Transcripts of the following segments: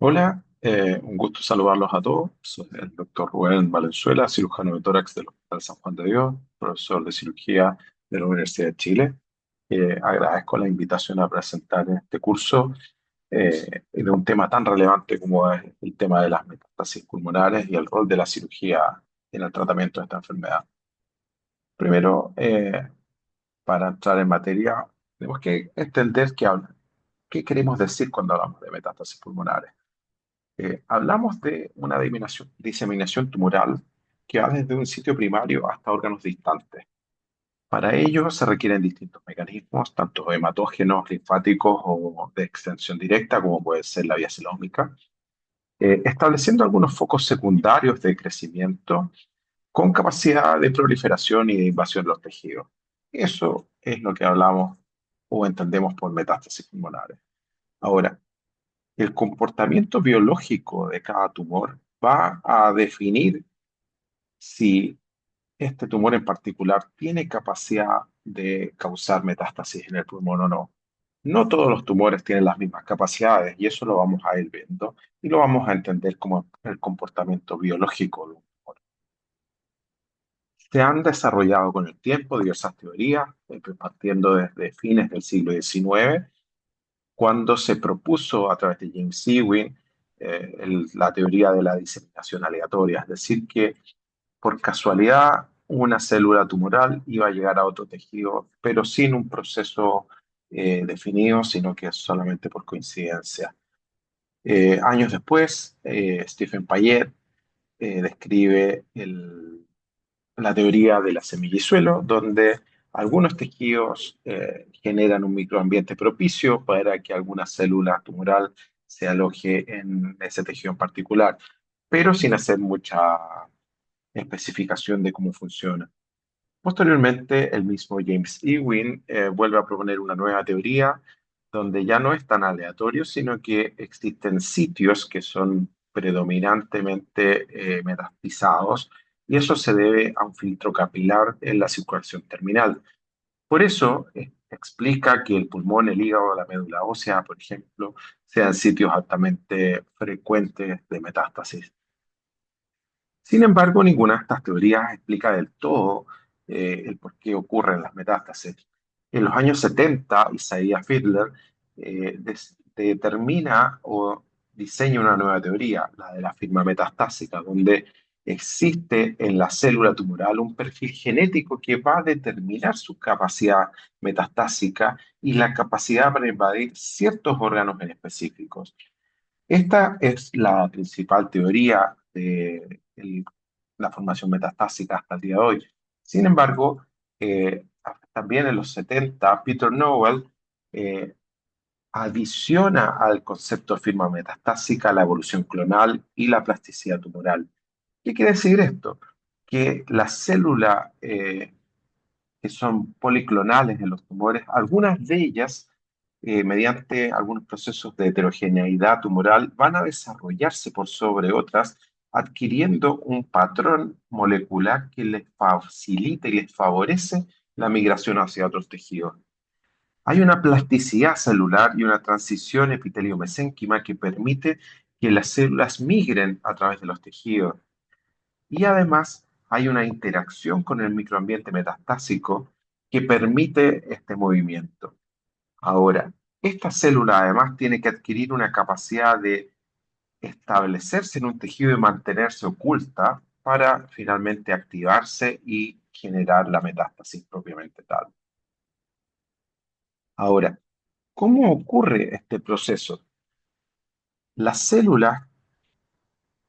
Hola, un gusto saludarlos a todos. Soy el doctor Rubén Valenzuela, cirujano de tórax del Hospital San Juan de Dios, profesor de cirugía de la Universidad de Chile. Agradezco la invitación a presentar este curso de un tema tan relevante como es el tema de las metástasis pulmonares y el rol de la cirugía en el tratamiento de esta enfermedad. Primero, para entrar en materia, tenemos que entender qué queremos decir cuando hablamos de metástasis pulmonares. Hablamos de una diseminación tumoral que va desde un sitio primario hasta órganos distantes. Para ello se requieren distintos mecanismos, tanto hematógenos, linfáticos o de extensión directa, como puede ser la vía celómica, estableciendo algunos focos secundarios de crecimiento con capacidad de proliferación y de invasión de los tejidos. Eso es lo que hablamos o entendemos por metástasis pulmonares. Ahora, el comportamiento biológico de cada tumor va a definir si este tumor en particular tiene capacidad de causar metástasis en el pulmón o no. No todos los tumores tienen las mismas capacidades y eso lo vamos a ir viendo y lo vamos a entender como el comportamiento biológico de un tumor. Se han desarrollado con el tiempo diversas teorías, partiendo desde fines del siglo XIX cuando se propuso a través de James Ewing la teoría de la diseminación aleatoria, es decir, que por casualidad una célula tumoral iba a llegar a otro tejido, pero sin un proceso definido, sino que solamente por coincidencia. Años después, Stephen Payet describe la teoría de la semillizuelo, donde algunos tejidos generan un microambiente propicio para que alguna célula tumoral se aloje en ese tejido en particular, pero sin hacer mucha especificación de cómo funciona. Posteriormente, el mismo James Ewing vuelve a proponer una nueva teoría donde ya no es tan aleatorio, sino que existen sitios que son predominantemente metastizados y eso se debe a un filtro capilar en la circulación terminal. Por eso explica que el pulmón, el hígado, la médula ósea, por ejemplo, sean sitios altamente frecuentes de metástasis. Sin embargo, ninguna de estas teorías explica del todo el por qué ocurren las metástasis. En los años 70, Isaiah Fiedler determina o diseña una nueva teoría, la de la firma metastásica, donde existe en la célula tumoral un perfil genético que va a determinar su capacidad metastásica y la capacidad para invadir ciertos órganos en específicos. Esta es la principal teoría de la formación metastásica hasta el día de hoy. Sin embargo, también en los 70, Peter Nowell eh, adiciona al concepto de firma metastásica la evolución clonal y la plasticidad tumoral. ¿Qué quiere decir esto? Que las células que son policlonales en los tumores, algunas de ellas, mediante algunos procesos de heterogeneidad tumoral, van a desarrollarse por sobre otras, adquiriendo un patrón molecular que les facilita y les favorece la migración hacia otros tejidos. Hay una plasticidad celular y una transición epitelio-mesénquima que permite que las células migren a través de los tejidos. Y además hay una interacción con el microambiente metastásico que permite este movimiento. Ahora, esta célula además tiene que adquirir una capacidad de establecerse en un tejido y mantenerse oculta para finalmente activarse y generar la metástasis propiamente tal. Ahora, ¿cómo ocurre este proceso? Las células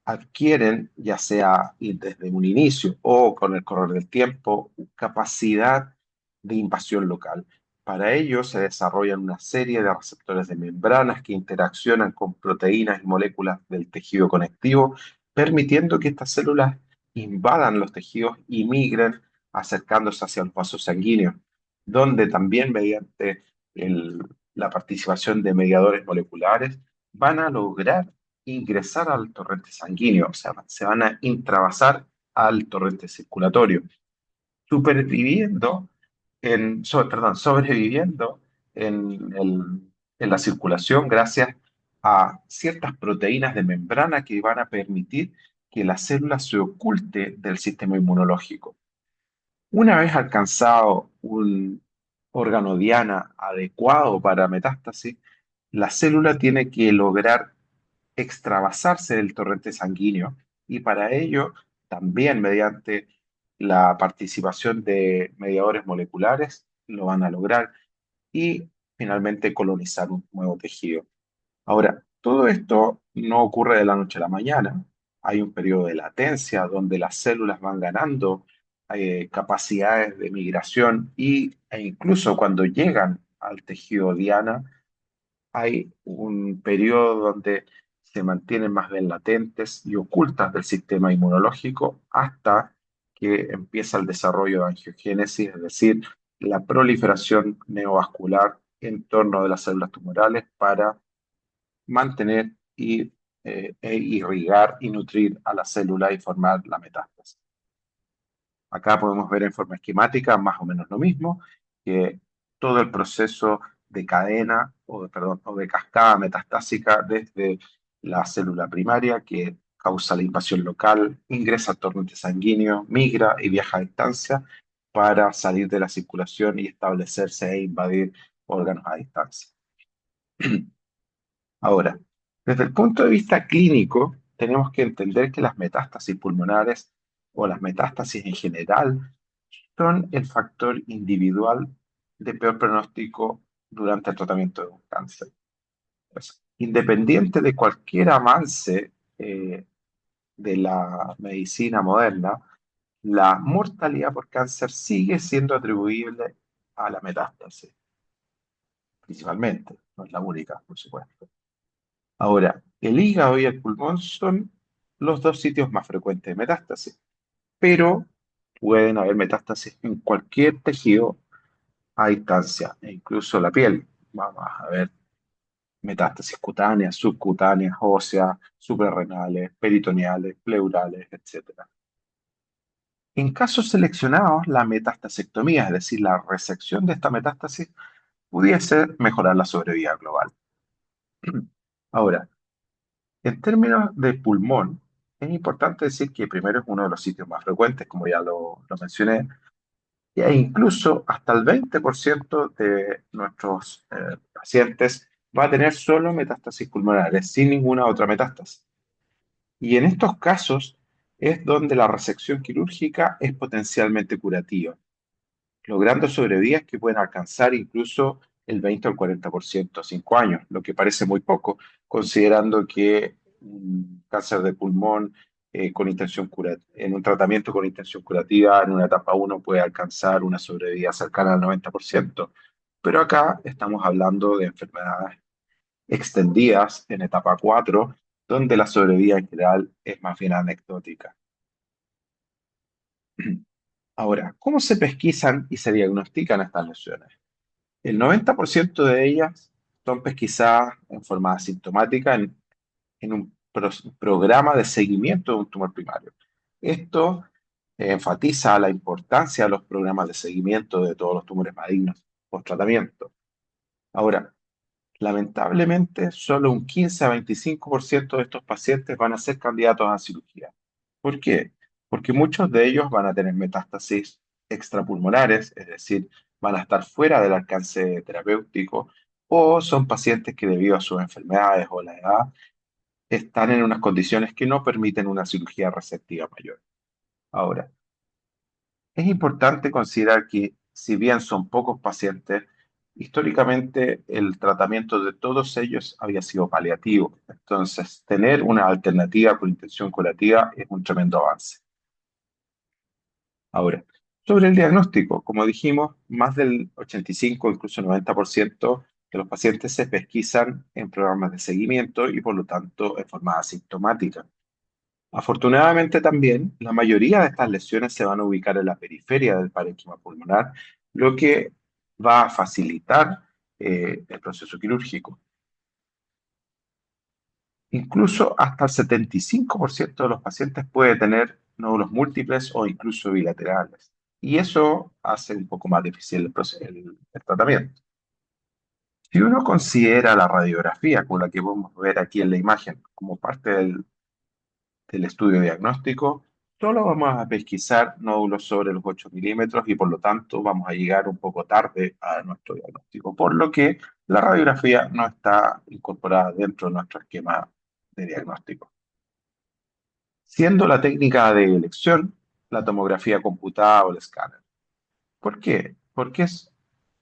adquieren, ya sea desde un inicio o con el correr del tiempo, capacidad de invasión local. Para ello se desarrollan una serie de receptores de membranas que interaccionan con proteínas y moléculas del tejido conectivo, permitiendo que estas células invadan los tejidos y migren acercándose hacia los vasos sanguíneos, donde también mediante el- la participación de mediadores moleculares van a lograr ingresar al torrente sanguíneo, o sea, se van a intravasar al torrente circulatorio, superviviendo sobreviviendo en la circulación gracias a ciertas proteínas de membrana que van a permitir que la célula se oculte del sistema inmunológico. Una vez alcanzado un órgano diana adecuado para metástasis, la célula tiene que lograr extravasarse del torrente sanguíneo y para ello también mediante la participación de mediadores moleculares lo van a lograr y finalmente colonizar un nuevo tejido. Ahora, todo esto no ocurre de la noche a la mañana. Hay un periodo de latencia donde las células van ganando capacidades de migración e incluso cuando llegan al tejido diana, hay un periodo donde se mantienen más bien latentes y ocultas del sistema inmunológico hasta que empieza el desarrollo de angiogénesis, es decir, la proliferación neovascular en torno de las células tumorales para mantener e irrigar y nutrir a la célula y formar la metástasis. Acá podemos ver en forma esquemática más o menos lo mismo, que todo el proceso de cadena perdón, o de cascada metastásica desde la célula primaria que causa la invasión local, ingresa al torrente sanguíneo, migra y viaja a distancia para salir de la circulación y establecerse e invadir órganos a distancia. Ahora, desde el punto de vista clínico, tenemos que entender que las metástasis pulmonares o las metástasis en general son el factor individual de peor pronóstico durante el tratamiento de un cáncer. Pues, independiente de cualquier avance de la medicina moderna, la mortalidad por cáncer sigue siendo atribuible a la metástasis, principalmente, no es la única, por supuesto. Ahora, el hígado y el pulmón son los dos sitios más frecuentes de metástasis, pero pueden haber metástasis en cualquier tejido a distancia, e incluso la piel. Vamos a ver metástasis cutáneas, subcutáneas, óseas, suprarrenales, peritoneales, pleurales, etc. En casos seleccionados, la metastasectomía, es decir, la resección de esta metástasis, pudiese mejorar la sobrevida global. Ahora, en términos de pulmón, es importante decir que primero es uno de los sitios más frecuentes, como ya lo mencioné, e incluso hasta el 20% de nuestros pacientes va a tener solo metástasis pulmonares, sin ninguna otra metástasis. Y en estos casos es donde la resección quirúrgica es potencialmente curativa, logrando sobrevidas que pueden alcanzar incluso el 20 o el 40% a 5 años, lo que parece muy poco, considerando que un cáncer de pulmón en un tratamiento con intención curativa en una etapa uno puede alcanzar una sobrevida cercana al 90%. Pero acá estamos hablando de enfermedades extendidas en etapa 4, donde la sobrevida en general es más bien anecdótica. Ahora, ¿cómo se pesquisan y se diagnostican estas lesiones? El 90% de ellas son pesquisadas en forma asintomática en un programa de seguimiento de un tumor primario. Esto enfatiza la importancia de los programas de seguimiento de todos los tumores malignos post tratamiento. Ahora, lamentablemente, solo un 15 a 25% de estos pacientes van a ser candidatos a cirugía. ¿Por qué? Porque muchos de ellos van a tener metástasis extrapulmonares, es decir, van a estar fuera del alcance terapéutico, o son pacientes que debido a sus enfermedades o la edad están en unas condiciones que no permiten una cirugía resectiva mayor. Ahora, es importante considerar que, si bien son pocos pacientes, históricamente el tratamiento de todos ellos había sido paliativo. Entonces, tener una alternativa con intención curativa es un tremendo avance. Ahora, sobre el diagnóstico, como dijimos, más del 85, incluso 90% de los pacientes se pesquisan en programas de seguimiento y por lo tanto en forma asintomática. Afortunadamente también, la mayoría de estas lesiones se van a ubicar en la periferia del parénquima pulmonar, lo que va a facilitar el proceso quirúrgico. Incluso hasta el 75% de los pacientes puede tener nódulos múltiples o incluso bilaterales. Y eso hace un poco más difícil el tratamiento. Si uno considera la radiografía, como la que podemos ver aquí en la imagen, como parte del estudio diagnóstico, solo vamos a pesquisar nódulos sobre los 8 milímetros y por lo tanto vamos a llegar un poco tarde a nuestro diagnóstico, por lo que la radiografía no está incorporada dentro de nuestro esquema de diagnóstico. Siendo la técnica de elección la tomografía computada o el escáner. ¿Por qué? Porque es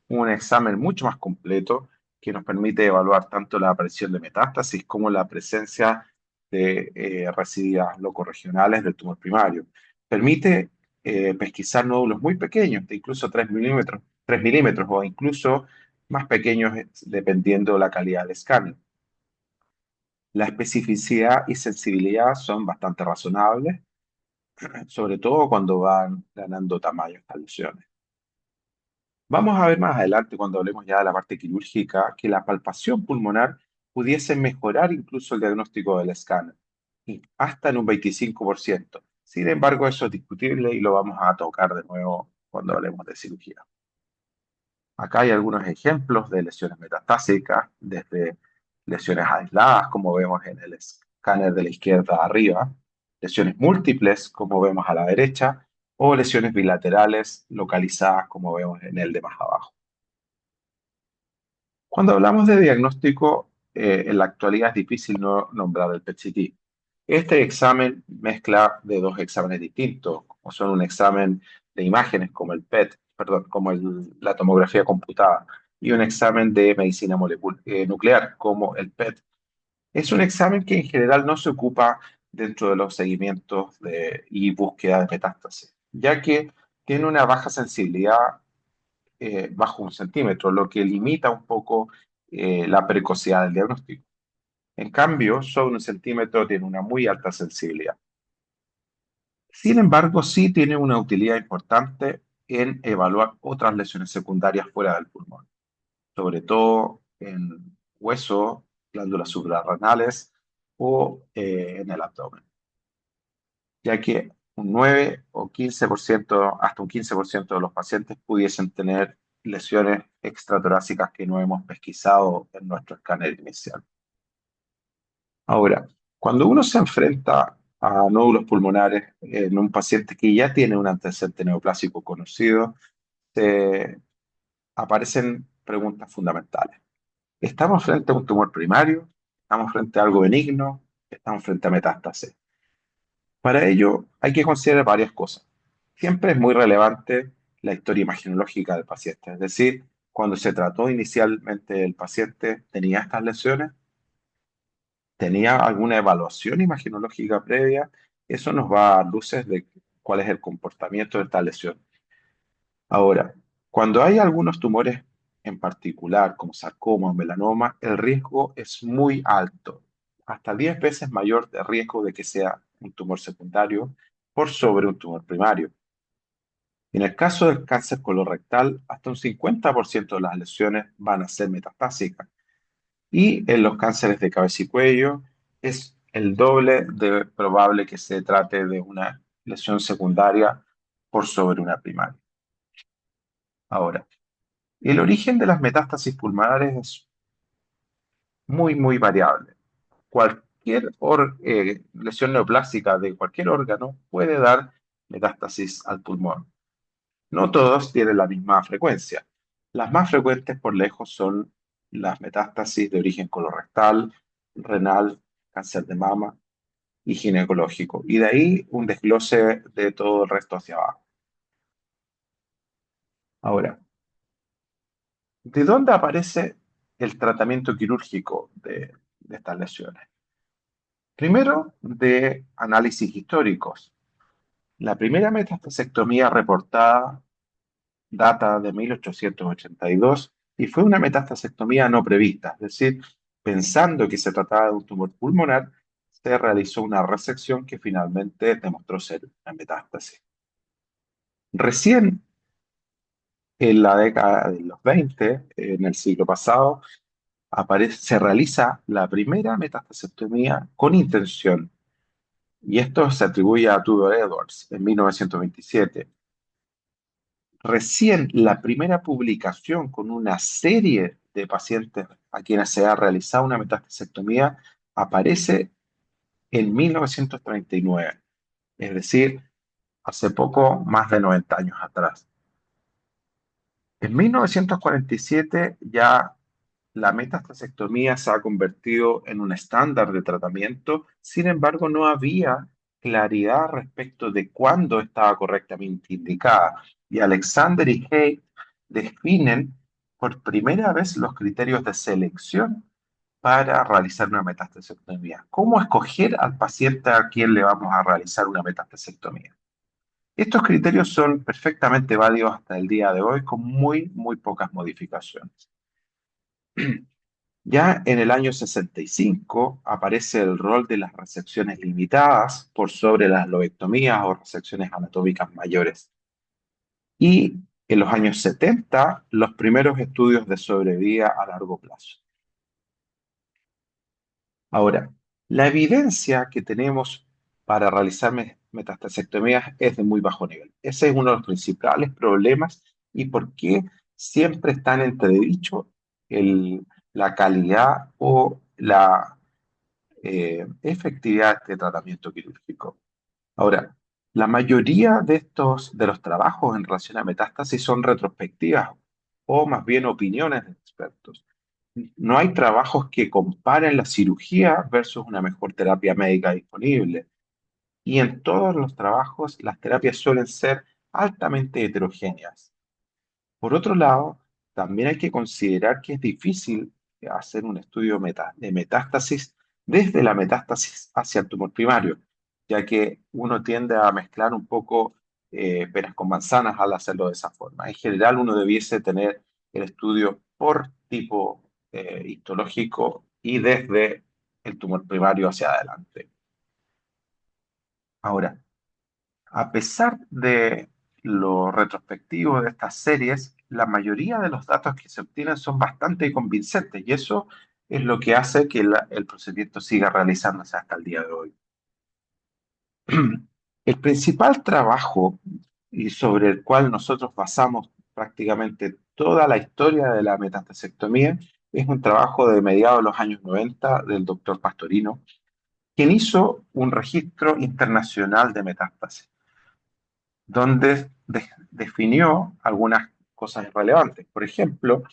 un examen mucho más completo que nos permite evaluar tanto la aparición de metástasis como la presencia de residuos locorregionales del tumor primario. Permite pesquisar nódulos muy pequeños, de incluso 3 milímetros o incluso más pequeños dependiendo de la calidad del escáner. La especificidad y sensibilidad son bastante razonables, sobre todo cuando van ganando tamaño estas lesiones. Vamos a ver más adelante, cuando hablemos ya de la parte quirúrgica, que la palpación pulmonar pudiese mejorar incluso el diagnóstico del escáner, y hasta en un 25%. Sin embargo, eso es discutible y lo vamos a tocar de nuevo cuando hablemos de cirugía. Acá hay algunos ejemplos de lesiones metastásicas, desde lesiones aisladas, como vemos en el escáner de la izquierda arriba, lesiones múltiples, como vemos a la derecha, o lesiones bilaterales localizadas, como vemos en el de más abajo. Cuando hablamos de diagnóstico, en la actualidad es difícil no nombrar el PET-CT. Este examen mezcla de dos exámenes distintos, como son un examen de imágenes como el PET, perdón, como la tomografía computada, y un examen de medicina nuclear como el PET. Es un examen que en general no se ocupa dentro de los seguimientos y búsqueda de metástasis, ya que tiene una baja sensibilidad bajo 1 centímetro, lo que limita un poco la precocidad del diagnóstico. En cambio, sobre 1 centímetro tiene una muy alta sensibilidad. Sin embargo, sí tiene una utilidad importante en evaluar otras lesiones secundarias fuera del pulmón, sobre todo en hueso, glándulas suprarrenales o en el abdomen, ya que un 9 o 15%, hasta un 15% de los pacientes pudiesen tener lesiones extratorácicas que no hemos pesquisado en nuestro escáner inicial. Ahora, cuando uno se enfrenta a nódulos pulmonares en un paciente que ya tiene un antecedente neoplásico conocido, se aparecen preguntas fundamentales. ¿Estamos frente a un tumor primario? ¿Estamos frente a algo benigno? ¿Estamos frente a metástasis? Para ello hay que considerar varias cosas. Siempre es muy relevante la historia imaginológica del paciente, es decir, cuando se trató inicialmente el paciente, ¿tenía estas lesiones? ¿Tenía alguna evaluación imaginológica previa? Eso nos va a dar luces de cuál es el comportamiento de esta lesión. Ahora, cuando hay algunos tumores en particular, como sarcoma o melanoma, el riesgo es muy alto, hasta 10 veces mayor de riesgo de que sea un tumor secundario por sobre un tumor primario. En el caso del cáncer colorectal, hasta un 50% de las lesiones van a ser metastásicas. Y en los cánceres de cabeza y cuello es el doble de probable que se trate de una lesión secundaria por sobre una primaria. Ahora, el origen de las metástasis pulmonares es muy variable. Cualquier lesión neoplástica de cualquier órgano puede dar metástasis al pulmón. No todos tienen la misma frecuencia. Las más frecuentes por lejos son las metástasis de origen colorectal, renal, cáncer de mama y ginecológico. Y de ahí un desglose de todo el resto hacia abajo. Ahora, ¿de dónde aparece el tratamiento quirúrgico de estas lesiones? Primero, de análisis históricos. La primera metastasectomía reportada data de 1882 y fue una metastasectomía no prevista, es decir, pensando que se trataba de un tumor pulmonar, se realizó una resección que finalmente demostró ser una metástasis. Recién en la década de los 20, en el siglo pasado, se realiza la primera metastasectomía con intención, y esto se atribuye a Tudor Edwards en 1927. Recién la primera publicación con una serie de pacientes a quienes se ha realizado una metastasectomía aparece en 1939, es decir, hace poco más de 90 años atrás. En 1947 ya la metastasectomía se ha convertido en un estándar de tratamiento, sin embargo no había claridad respecto de cuándo estaba correctamente indicada. Y Alexander y Hay definen por primera vez los criterios de selección para realizar una metastasectomía. ¿Cómo escoger al paciente a quien le vamos a realizar una metastasectomía? Estos criterios son perfectamente válidos hasta el día de hoy con muy pocas modificaciones. Ya en el año 65 aparece el rol de las resecciones limitadas por sobre las lobectomías o resecciones anatómicas mayores. Y en los años 70, los primeros estudios de sobrevida a largo plazo. Ahora, la evidencia que tenemos para realizar metastasectomías es de muy bajo nivel. Ese es uno de los principales problemas y por qué siempre está en entredicho la calidad o la efectividad de este tratamiento quirúrgico. Ahora, la mayoría de los trabajos en relación a metástasis son retrospectivas o más bien opiniones de expertos. No hay trabajos que comparen la cirugía versus una mejor terapia médica disponible. Y en todos los trabajos las terapias suelen ser altamente heterogéneas. Por otro lado, también hay que considerar que es difícil hacer un estudio de metástasis desde la metástasis hacia el tumor primario, ya que uno tiende a mezclar un poco peras con manzanas al hacerlo de esa forma. En general, uno debiese tener el estudio por tipo histológico y desde el tumor primario hacia adelante. Ahora, a pesar de lo retrospectivo de estas series, la mayoría de los datos que se obtienen son bastante convincentes y eso es lo que hace que el procedimiento siga realizándose hasta el día de hoy. El principal trabajo y sobre el cual nosotros basamos prácticamente toda la historia de la metastasectomía es un trabajo de mediados de los años 90 del doctor Pastorino, quien hizo un registro internacional de metástasis donde definió algunas cosas relevantes. Por ejemplo,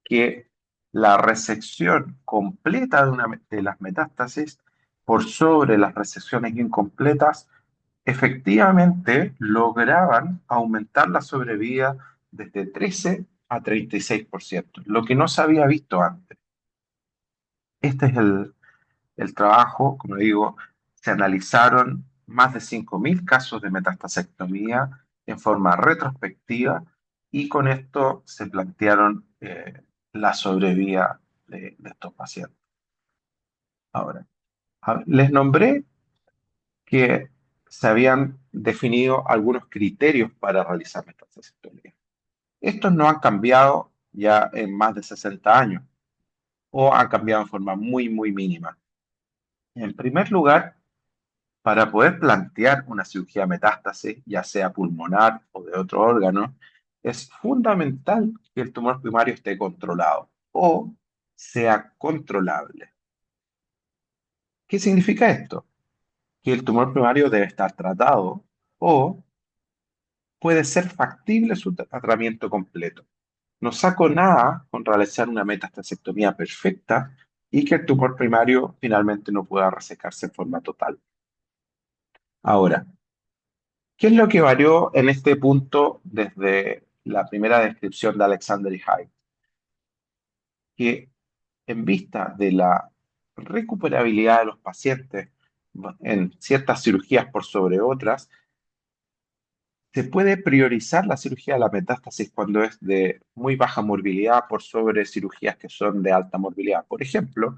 que la resección completa de las metástasis por sobre las resecciones incompletas efectivamente lograban aumentar la sobrevida desde 13 a 36%, lo que no se había visto antes. Este es el trabajo, como digo, se analizaron más de 5.000 casos de metastasectomía en forma retrospectiva y con esto se plantearon la sobrevida de estos pacientes. Ahora, les nombré que se habían definido algunos criterios para realizar metastasectomía. Estos no han cambiado ya en más de 60 años o han cambiado en forma muy mínima. En primer lugar, para poder plantear una cirugía metástasis, ya sea pulmonar o de otro órgano, es fundamental que el tumor primario esté controlado o sea controlable. ¿Qué significa esto? Que el tumor primario debe estar tratado o puede ser factible su tratamiento completo. No saco nada con realizar una metastasectomía perfecta y que el tumor primario finalmente no pueda resecarse en forma total. Ahora, ¿qué es lo que varió en este punto desde la primera descripción de Alexander y Hyde? Que en vista de la recuperabilidad de los pacientes en ciertas cirugías por sobre otras, se puede priorizar la cirugía de la metástasis cuando es de muy baja morbilidad por sobre cirugías que son de alta morbilidad. Por ejemplo,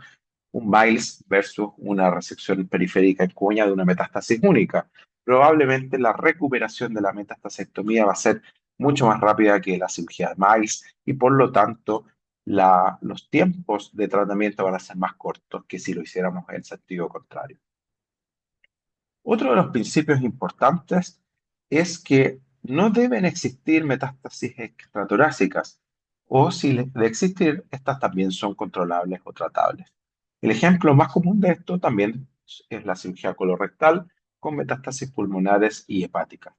un Miles versus una resección periférica en cuña de una metástasis única. Probablemente la recuperación de la metastasectomía va a ser mucho más rápida que la cirugía de Miles y por lo tanto los tiempos de tratamiento van a ser más cortos que si lo hiciéramos en sentido contrario. Otro de los principios importantes es que no deben existir metástasis extratorácicas. o si de existir, estas también son controlables o tratables. El ejemplo más común de esto también es la cirugía colorectal con metástasis pulmonares y hepáticas.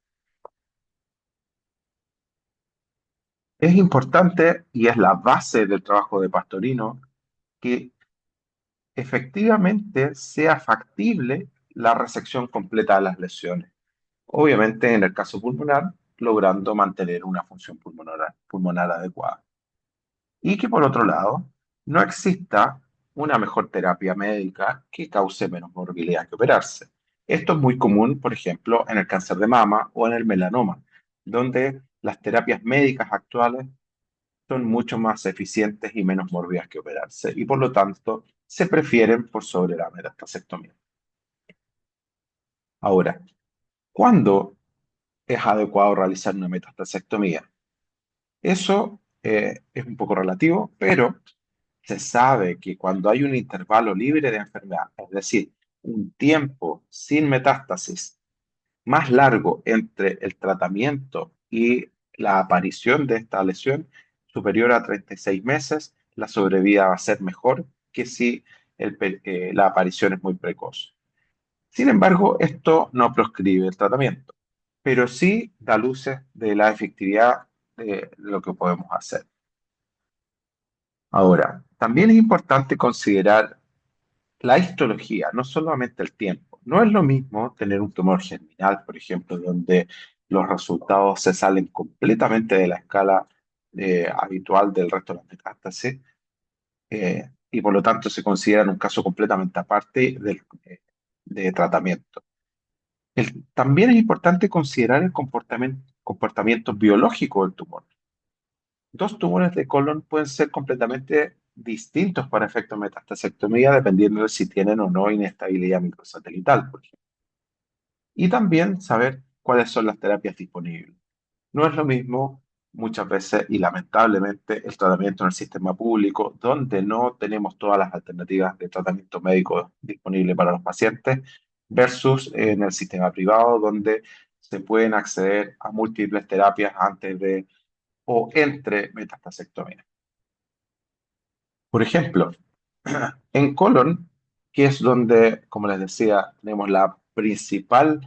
Es importante y es la base del trabajo de Pastorino que efectivamente sea factible la resección completa de las lesiones. Obviamente, en el caso pulmonar, logrando mantener una función pulmonar adecuada. Y que por otro lado, no exista una mejor terapia médica que cause menos morbilidad que operarse. Esto es muy común, por ejemplo, en el cáncer de mama o en el melanoma, donde las terapias médicas actuales son mucho más eficientes y menos mórbidas que operarse, y por lo tanto se prefieren por sobre la metastasectomía. Ahora, ¿cuándo es adecuado realizar una metastasectomía? Eso es un poco relativo, pero se sabe que cuando hay un intervalo libre de enfermedad, es decir, un tiempo sin metástasis más largo entre el tratamiento y la aparición de esta lesión, superior a 36 meses, la sobrevida va a ser mejor que si la aparición es muy precoz. Sin embargo, esto no proscribe el tratamiento, pero sí da luces de la efectividad de lo que podemos hacer. Ahora, también es importante considerar la histología, no solamente el tiempo. No es lo mismo tener un tumor germinal, por ejemplo, donde los resultados se salen completamente de la escala habitual del resto de las metástasis, y por lo tanto se consideran un caso completamente aparte de tratamiento. También es importante considerar el comportamiento biológico del tumor. Dos tumores de colon pueden ser completamente distintos para efectos de metastasectomía dependiendo de si tienen o no inestabilidad microsatelital, por ejemplo. Y también saber cuáles son las terapias disponibles. No es lo mismo muchas veces y lamentablemente el tratamiento en el sistema público, donde no tenemos todas las alternativas de tratamiento médico disponibles para los pacientes, versus en el sistema privado, donde se pueden acceder a múltiples terapias antes de o entre metastasectomía. Por ejemplo, en colon, que es donde, como les decía, tenemos la principal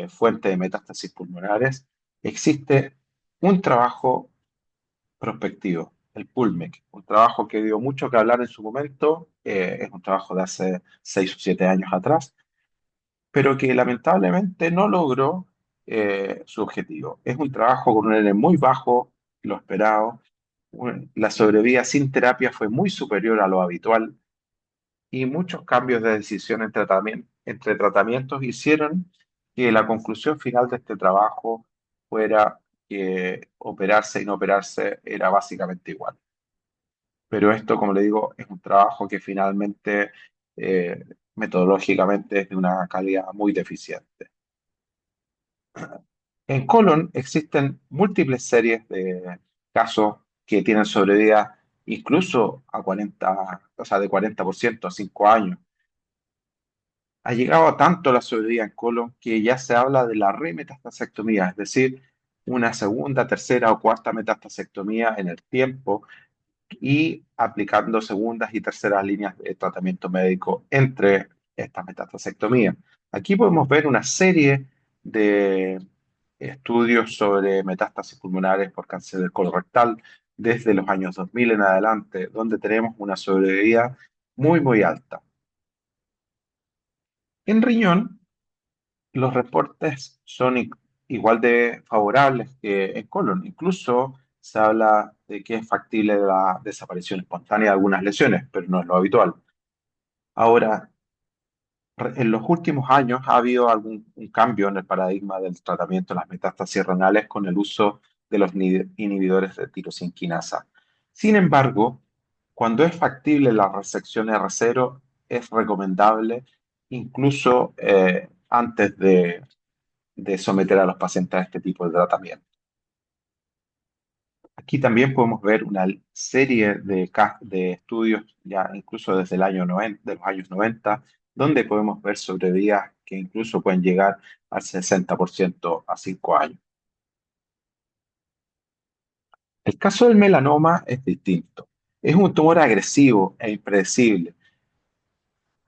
fuente de metástasis pulmonares, existe un trabajo prospectivo, el PULMEC, un trabajo que dio mucho que hablar en su momento, es un trabajo de hace 6 o 7 años atrás, pero que lamentablemente no logró su objetivo. Es un trabajo con un N muy bajo, lo esperado. La sobrevida sin terapia fue muy superior a lo habitual y muchos cambios de decisión entre tratamientos hicieron que la conclusión final de este trabajo fuera que operarse y no operarse era básicamente igual. Pero esto, como le digo, es un trabajo que finalmente eh, metodológicamente es de una calidad muy deficiente. En colon existen múltiples series de casos que tienen sobrevida incluso a 40, o sea, de 40% a 5 años. Ha llegado a tanto la sobrevida en colon que ya se habla de la remetastasectomía, es decir, una segunda, tercera o cuarta metastasectomía en el tiempo y aplicando segundas y terceras líneas de tratamiento médico entre estas metastasectomías. Aquí podemos ver una serie de estudios sobre metástasis pulmonares por cáncer del colorectal desde los años 2000 en adelante, donde tenemos una sobrevida muy, muy alta. En riñón, los reportes son igual de favorables que en colon. Incluso se habla de que es factible la desaparición espontánea de algunas lesiones, pero no es lo habitual. Ahora, en los últimos años ha habido un cambio en el paradigma del tratamiento de las metástasis renales con el uso de los inhibidores de tirosina quinasa. Sin embargo, cuando es factible la resección R0, es recomendable incluso antes de someter a los pacientes a este tipo de tratamiento. Aquí también podemos ver una serie de estudios, ya incluso desde el año 90, de los años 90, donde podemos ver sobrevidas que incluso pueden llegar al 60% a 5 años. El caso del melanoma es distinto. Es un tumor agresivo e impredecible.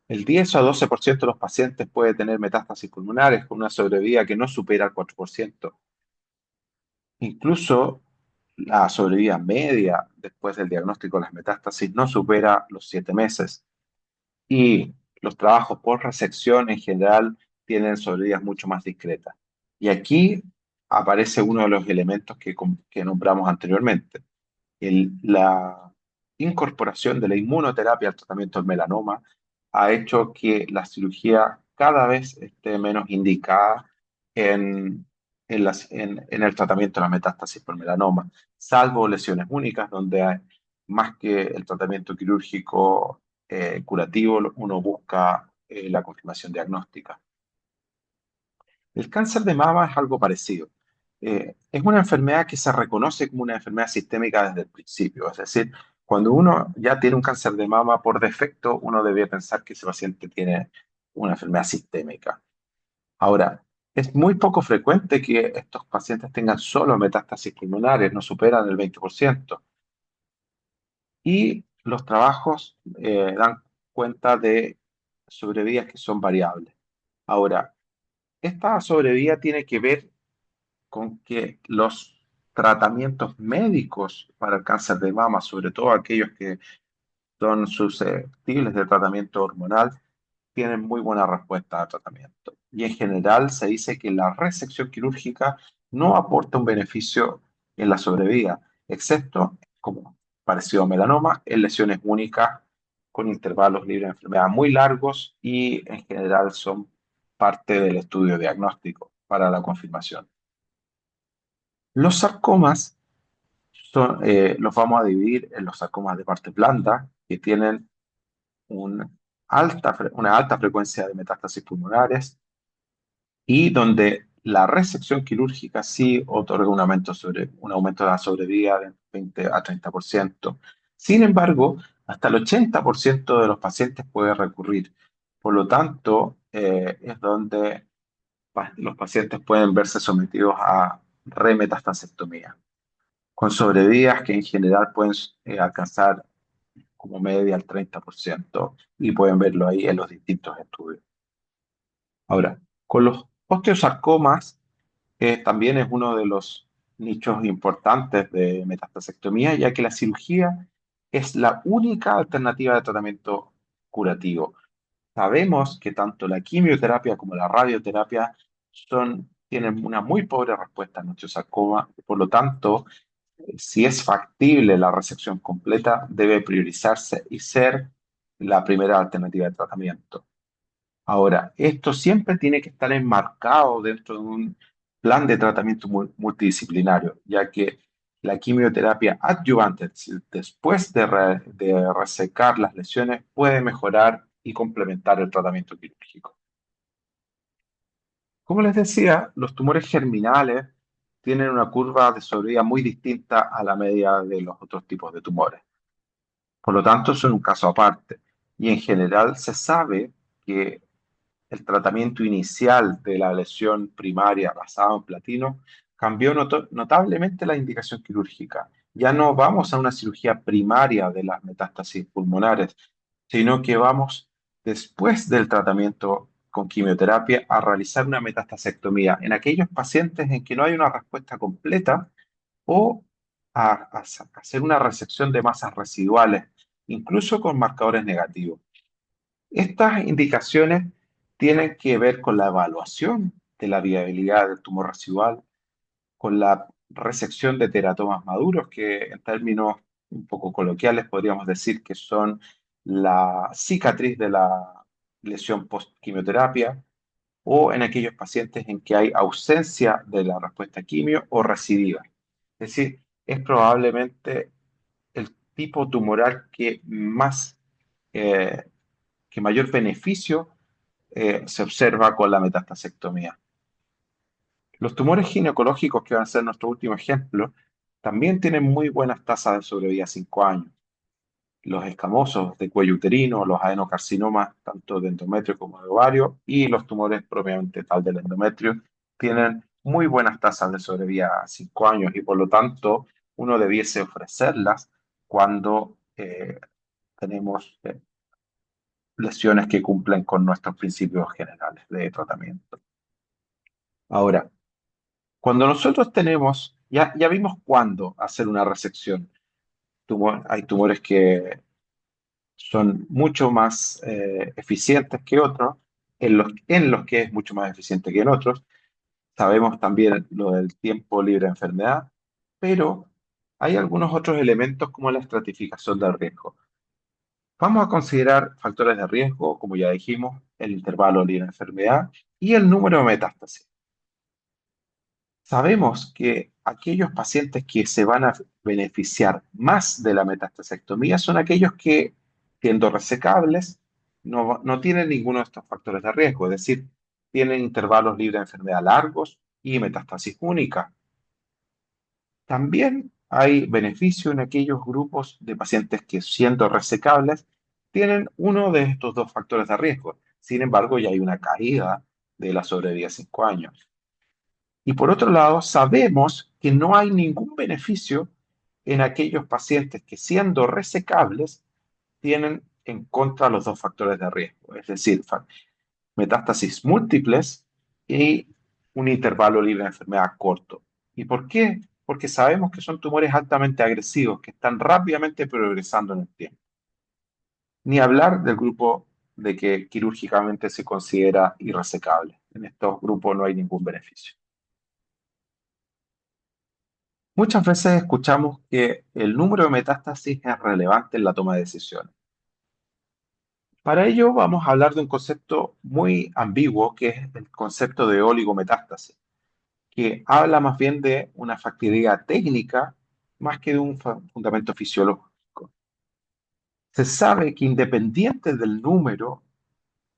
El 10 o 12% de los pacientes puede tener metástasis pulmonares con una sobrevida que no supera el 4%. Incluso la sobrevida media después del diagnóstico de las metástasis no supera los 7 meses. Y los trabajos por resección en general tienen sobrevidas mucho más discretas. Y aquí aparece uno de los elementos que nombramos anteriormente. La incorporación de la inmunoterapia al tratamiento del melanoma ha hecho que la cirugía cada vez esté menos indicada en, en el tratamiento de la metástasis por melanoma, salvo lesiones únicas, donde más que el tratamiento quirúrgico curativo, uno busca la confirmación diagnóstica. El cáncer de mama es algo parecido. Es una enfermedad que se reconoce como una enfermedad sistémica desde el principio. Es decir, cuando uno ya tiene un cáncer de mama, por defecto, uno debe pensar que ese paciente tiene una enfermedad sistémica. Ahora, es muy poco frecuente que estos pacientes tengan solo metástasis pulmonares, no superan el 20%. Y los trabajos dan cuenta de sobrevidas que son variables. Ahora, esta sobrevida tiene que ver con que los tratamientos médicos para el cáncer de mama, sobre todo aquellos que son susceptibles de tratamiento hormonal, tienen muy buena respuesta al tratamiento. Y en general se dice que la resección quirúrgica no aporta un beneficio en la sobrevida, excepto, como parecido a melanoma, en lesiones únicas con intervalos libres de enfermedad muy largos y en general son parte del estudio diagnóstico para la confirmación. Los sarcomas los vamos a dividir en los sarcomas de parte blanda, que tienen una alta frecuencia de metástasis pulmonares y donde la resección quirúrgica sí otorga un aumento de la sobrevida de 20 a 30%. Sin embargo, hasta el 80% de los pacientes puede recurrir. Por lo tanto, es donde los pacientes pueden verse sometidos a remetastasectomía, con sobrevidas que en general pueden alcanzar como media al 30% y pueden verlo ahí en los distintos estudios. Ahora, con los osteosarcomas, también es uno de los nichos importantes de metastasectomía, ya que la cirugía es la única alternativa de tratamiento curativo. Sabemos que tanto la quimioterapia como la radioterapia tienen una muy pobre respuesta en osteosarcoma, por lo tanto, si es factible la resección completa, debe priorizarse y ser la primera alternativa de tratamiento. Ahora, esto siempre tiene que estar enmarcado dentro de un plan de tratamiento multidisciplinario, ya que la quimioterapia adyuvante, es decir, después de resecar las lesiones, puede mejorar y complementar el tratamiento quirúrgico. Como les decía, los tumores germinales tienen una curva de sobrevida muy distinta a la media de los otros tipos de tumores. Por lo tanto, son un caso aparte. Y en general se sabe que el tratamiento inicial de la lesión primaria basada en platino cambió notablemente la indicación quirúrgica. Ya no vamos a una cirugía primaria de las metástasis pulmonares, sino que vamos, después del tratamiento con quimioterapia, a realizar una metastasectomía en aquellos pacientes en que no hay una respuesta completa o a hacer una resección de masas residuales, incluso con marcadores negativos. Estas indicaciones tienen que ver con la evaluación de la viabilidad del tumor residual, con la resección de teratomas maduros, que en términos un poco coloquiales podríamos decir que son la cicatriz de la lesión post-quimioterapia, o en aquellos pacientes en que hay ausencia de la respuesta quimio o recidiva. Es decir, es probablemente el tipo tumoral eh, que mayor beneficio se observa con la metastasectomía. Los tumores ginecológicos, que van a ser nuestro último ejemplo, también tienen muy buenas tasas de sobrevida a 5 años. Los escamosos de cuello uterino, los adenocarcinomas, tanto de endometrio como de ovario, y los tumores propiamente tal del endometrio, tienen muy buenas tasas de sobrevida a 5 años y por lo tanto uno debiese ofrecerlas cuando tenemos lesiones que cumplen con nuestros principios generales de tratamiento. Ahora, cuando nosotros tenemos, ya vimos cuándo hacer una resección. Hay tumores que son mucho más eficientes que otros, en los que es mucho más eficiente que en otros. Sabemos también lo del tiempo libre de enfermedad, pero hay algunos otros elementos como la estratificación del riesgo. Vamos a considerar factores de riesgo, como ya dijimos, el intervalo libre de enfermedad y el número de metástasis. Sabemos que aquellos pacientes que se van a beneficiar más de la metastasectomía son aquellos que, siendo resecables, no tienen ninguno de estos factores de riesgo, es decir, tienen intervalos libres de enfermedad largos y metástasis única. También hay beneficio en aquellos grupos de pacientes que, siendo resecables, tienen uno de estos dos factores de riesgo. Sin embargo, ya hay una caída de la sobrevida a 5 años. Y por otro lado, sabemos que no hay ningún beneficio en aquellos pacientes que, siendo resecables, tienen en contra los dos factores de riesgo, es decir, metástasis múltiples y un intervalo libre de enfermedad corto. ¿Y por qué? Porque sabemos que son tumores altamente agresivos que están rápidamente progresando en el tiempo. Ni hablar del grupo de que quirúrgicamente se considera irresecable. En estos grupos no hay ningún beneficio. Muchas veces escuchamos que el número de metástasis es relevante en la toma de decisiones. Para ello vamos a hablar de un concepto muy ambiguo que es el concepto de oligometástasis, que habla más bien de una factibilidad técnica más que de un fundamento fisiológico. Se sabe que independiente del número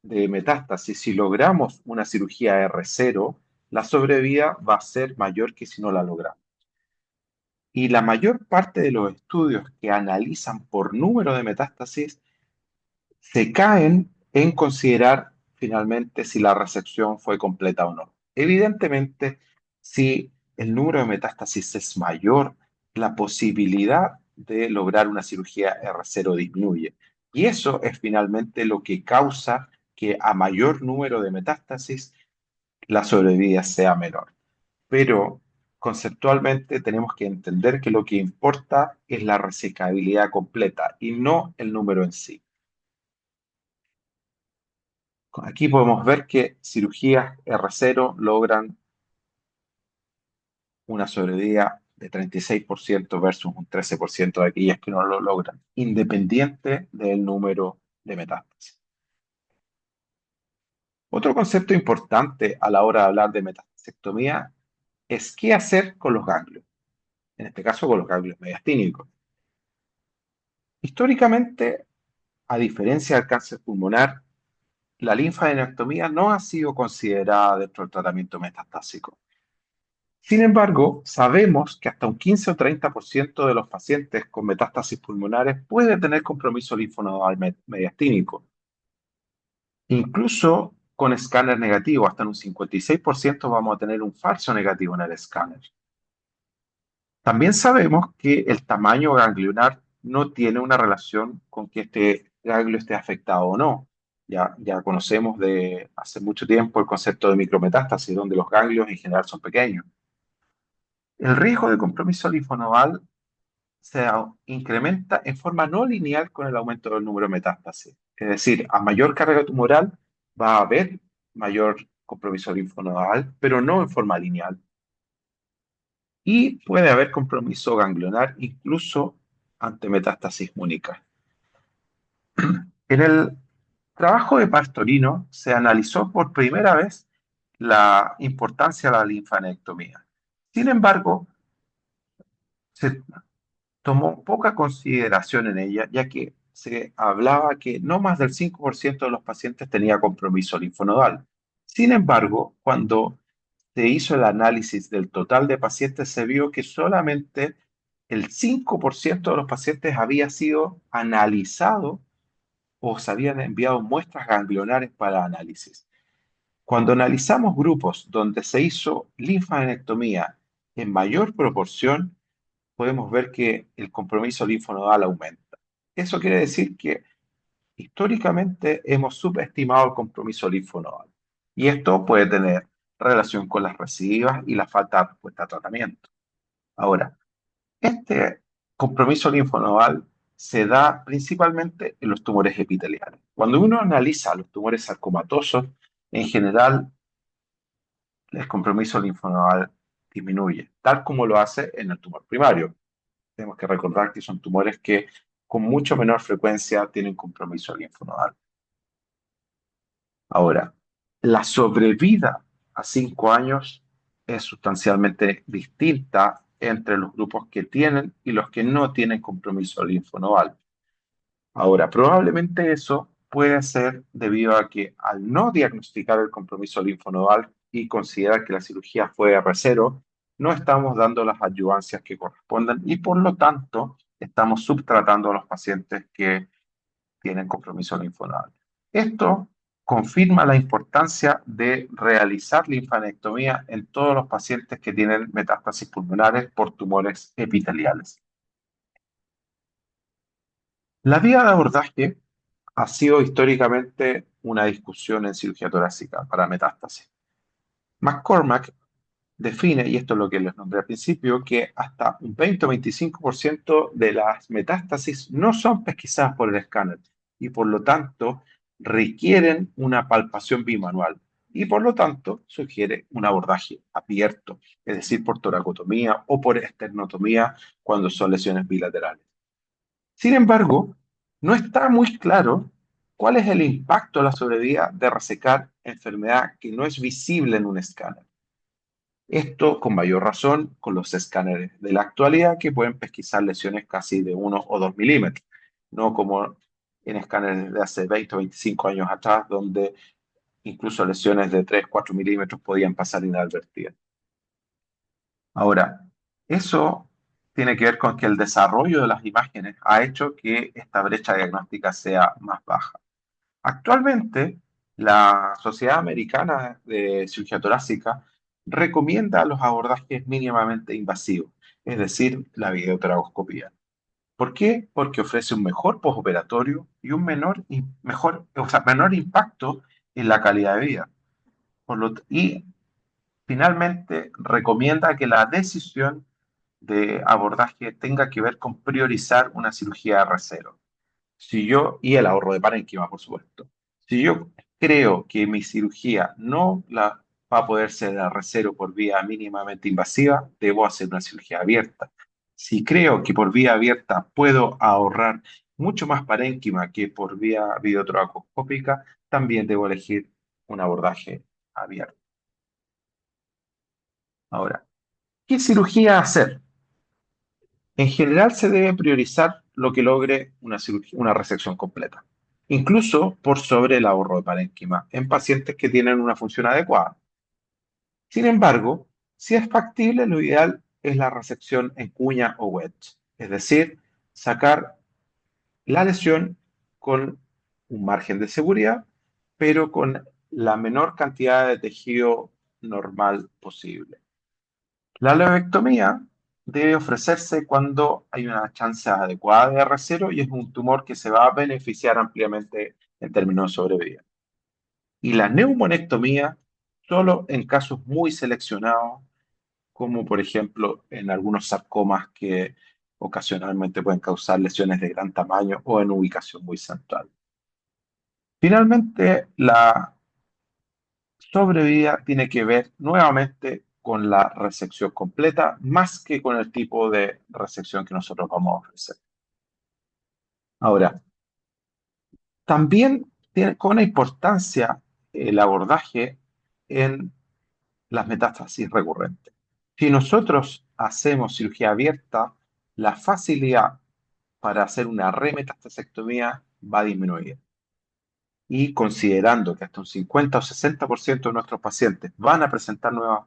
de metástasis, si logramos una cirugía R0, la sobrevida va a ser mayor que si no la logramos. Y la mayor parte de los estudios que analizan por número de metástasis se caen en considerar finalmente si la resección fue completa o no. Evidentemente, si el número de metástasis es mayor, la posibilidad de lograr una cirugía R0 disminuye. Y eso es finalmente lo que causa que a mayor número de metástasis la sobrevida sea menor. Pero conceptualmente tenemos que entender que lo que importa es la resecabilidad completa y no el número en sí. Aquí podemos ver que cirugías R0 logran una sobrevida de 36% versus un 13% de aquellas que no lo logran, independiente del número de metástasis. Otro concepto importante a la hora de hablar de metastasectomía es qué hacer con los ganglios, en este caso con los ganglios mediastínicos. Históricamente, a diferencia del cáncer pulmonar, la linfadenectomía no ha sido considerada dentro del tratamiento metastásico. Sin embargo, sabemos que hasta un 15 o 30% de los pacientes con metástasis pulmonares puede tener compromiso linfonodal mediastínico. Incluso con escáner negativo, hasta en un 56% vamos a tener un falso negativo en el escáner. También sabemos que el tamaño ganglionar no tiene una relación con que este ganglio esté afectado o no. Ya conocemos de hace mucho tiempo el concepto de micrometástasis, donde los ganglios en general son pequeños. El riesgo de compromiso linfonodal se incrementa en forma no lineal con el aumento del número de metástasis. Es decir, a mayor carga tumoral va a haber mayor compromiso linfonodal, pero no en forma lineal. Y puede haber compromiso ganglionar incluso ante metástasis única. En el trabajo de Pastorino se analizó por primera vez la importancia de la linfanectomía. Sin embargo, se tomó poca consideración en ella, ya que se hablaba que no más del 5% de los pacientes tenía compromiso linfonodal. Sin embargo, cuando se hizo el análisis del total de pacientes, se vio que solamente el 5% de los pacientes había sido analizado o se habían enviado muestras ganglionares para análisis. Cuando analizamos grupos donde se hizo linfadenectomía en mayor proporción, podemos ver que el compromiso linfonodal aumenta. Eso quiere decir que históricamente hemos subestimado el compromiso linfonodal y esto puede tener relación con las recidivas y la falta de respuesta a tratamiento. Ahora, este compromiso linfonodal se da principalmente en los tumores epiteliales. Cuando uno analiza los tumores sarcomatosos, en general el compromiso linfonodal disminuye, tal como lo hace en el tumor primario. Tenemos que recordar que son tumores que con mucho menor frecuencia tienen compromiso linfonodal. Ahora, la sobrevida a 5 años es sustancialmente distinta entre los grupos que tienen y los que no tienen compromiso linfonodal. Ahora, probablemente eso puede ser debido a que al no diagnosticar el compromiso linfonodal y considerar que la cirugía fue R0, no estamos dando las ayudancias que corresponden y por lo tanto estamos subtratando a los pacientes que tienen compromiso linfonodal. Esto confirma la importancia de realizar linfanectomía en todos los pacientes que tienen metástasis pulmonares por tumores epiteliales. La vía de abordaje ha sido históricamente una discusión en cirugía torácica para metástasis. McCormack define, y esto es lo que les nombré al principio, que hasta un 20 o 25% de las metástasis no son pesquisadas por el escáner y por lo tanto requieren una palpación bimanual y por lo tanto sugiere un abordaje abierto, es decir, por toracotomía o por esternotomía cuando son lesiones bilaterales. Sin embargo, no está muy claro cuál es el impacto a la sobrevida de resecar enfermedad que no es visible en un escáner. Esto con mayor razón con los escáneres de la actualidad que pueden pesquisar lesiones casi de 1 o 2 milímetros, no como en escáneres de hace 20 o 25 años atrás, donde incluso lesiones de 3 o 4 milímetros podían pasar inadvertidas. Ahora, eso tiene que ver con que el desarrollo de las imágenes ha hecho que esta brecha diagnóstica sea más baja. Actualmente, la Sociedad Americana de Cirugía Torácica recomienda los abordajes mínimamente invasivos, es decir, la videotoracoscopía. ¿Por qué? Porque ofrece un mejor postoperatorio y un menor impacto en la calidad de vida. Y finalmente recomienda que la decisión de abordaje tenga que ver con priorizar una cirugía R0. Y el ahorro de parénquima, por supuesto. Si yo creo que mi cirugía no la va a poder ser R0 por vía mínimamente invasiva, debo hacer una cirugía abierta. Si creo que por vía abierta puedo ahorrar mucho más parénquima que por vía videotoracoscópica, también debo elegir un abordaje abierto. Ahora, ¿qué cirugía hacer? En general se debe priorizar lo que logre una resección completa, incluso por sobre el ahorro de parénquima en pacientes que tienen una función adecuada. Sin embargo, si es factible, lo ideal es la resección en cuña o wedge, es decir, sacar la lesión con un margen de seguridad, pero con la menor cantidad de tejido normal posible. La lobectomía debe ofrecerse cuando hay una chance adecuada de R0 y es un tumor que se va a beneficiar ampliamente en términos de sobrevida. Y la neumonectomía solo en casos muy seleccionados, como por ejemplo en algunos sarcomas que ocasionalmente pueden causar lesiones de gran tamaño o en ubicación muy central. Finalmente, la sobrevida tiene que ver nuevamente con la resección completa, más que con el tipo de resección que nosotros vamos a ofrecer. Ahora, también tiene con importancia el abordaje en las metástasis recurrentes. Si nosotros hacemos cirugía abierta, la facilidad para hacer una remetastasectomía va a disminuir. Y considerando que hasta un 50 o 60% de nuestros pacientes van a presentar nuevas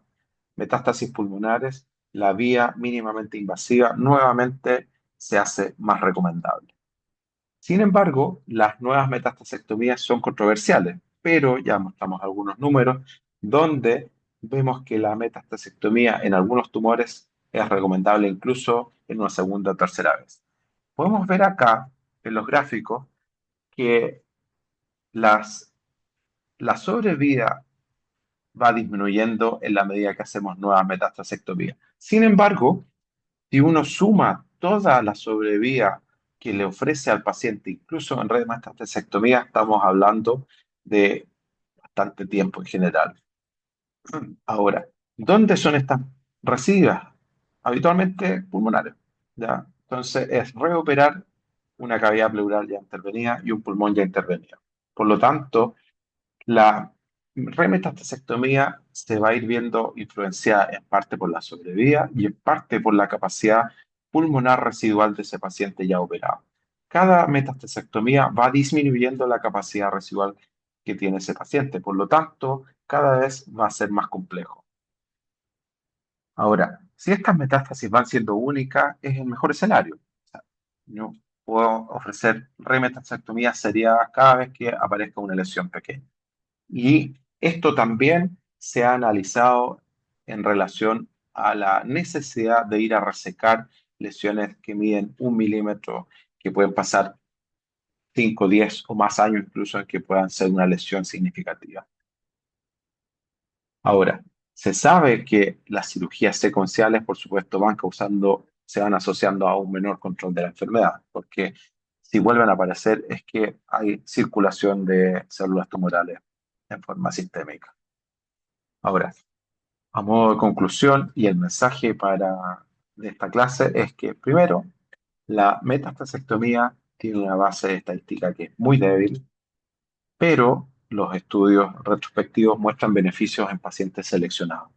metástasis pulmonares, la vía mínimamente invasiva nuevamente se hace más recomendable. Sin embargo, las nuevas metastasectomías son controversiales, pero ya mostramos algunos números donde vemos que la metastasectomía en algunos tumores es recomendable incluso en una segunda o tercera vez. Podemos ver acá en los gráficos que las, la sobrevida va disminuyendo en la medida que hacemos nuevas metastasectomías. Sin embargo, si uno suma toda la sobrevida que le ofrece al paciente, incluso en red de metastasectomía, estamos hablando de bastante tiempo en general. Ahora, ¿dónde son estas residuas? Habitualmente pulmonares, ¿ya? Entonces, es reoperar una cavidad pleural ya intervenida y un pulmón ya intervenido. Por lo tanto, la remetastasectomía se va a ir viendo influenciada en parte por la sobrevida y en parte por la capacidad pulmonar residual de ese paciente ya operado. Cada metastasectomía va disminuyendo la capacidad residual que tiene ese paciente, por lo tanto, cada vez va a ser más complejo. Ahora, si estas metástasis van siendo únicas, es el mejor escenario. O sea, yo puedo ofrecer remetastectomía seriada cada vez que aparezca una lesión pequeña. Y esto también se ha analizado en relación a la necesidad de ir a resecar lesiones que miden 1 milímetro, que pueden pasar 5, 10 o más años incluso en que puedan ser una lesión significativa. Ahora, se sabe que las cirugías secuenciales, por supuesto, se van asociando a un menor control de la enfermedad, porque si vuelven a aparecer es que hay circulación de células tumorales en forma sistémica. Ahora, a modo de conclusión y el mensaje de esta clase es que, primero, la metastasectomía tiene una base estadística que es muy débil, pero los estudios retrospectivos muestran beneficios en pacientes seleccionados.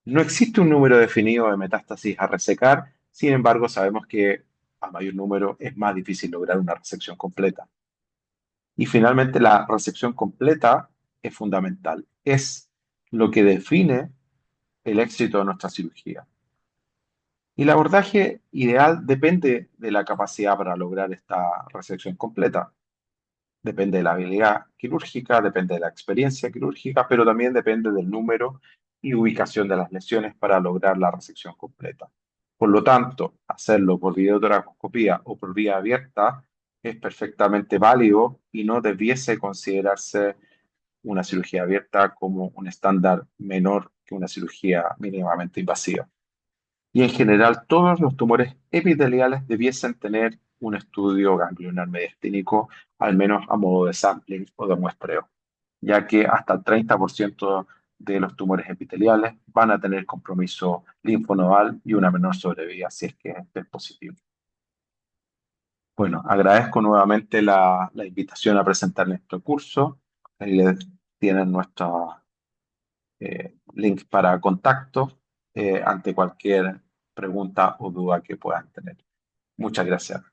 No existe un número definido de metástasis a resecar, sin embargo, sabemos que a mayor número es más difícil lograr una resección completa. Y finalmente, la resección completa es fundamental. Es lo que define el éxito de nuestra cirugía. Y el abordaje ideal depende de la capacidad para lograr esta resección completa. Depende de la habilidad quirúrgica, depende de la experiencia quirúrgica, pero también depende del número y ubicación de las lesiones para lograr la resección completa. Por lo tanto, hacerlo por videotoracoscopía o por vía abierta es perfectamente válido y no debiese considerarse una cirugía abierta como un estándar menor que una cirugía mínimamente invasiva. Y en general, todos los tumores epiteliales debiesen tener un estudio ganglionar mediastínico, al menos a modo de sampling o de muestreo, ya que hasta el 30% de los tumores epiteliales van a tener compromiso linfonodal y una menor sobrevida si es que este es positivo. Bueno, agradezco nuevamente la invitación a presentar nuestro curso. Ahí les tienen nuestro link para contacto ante cualquier pregunta o duda que puedan tener. Muchas gracias.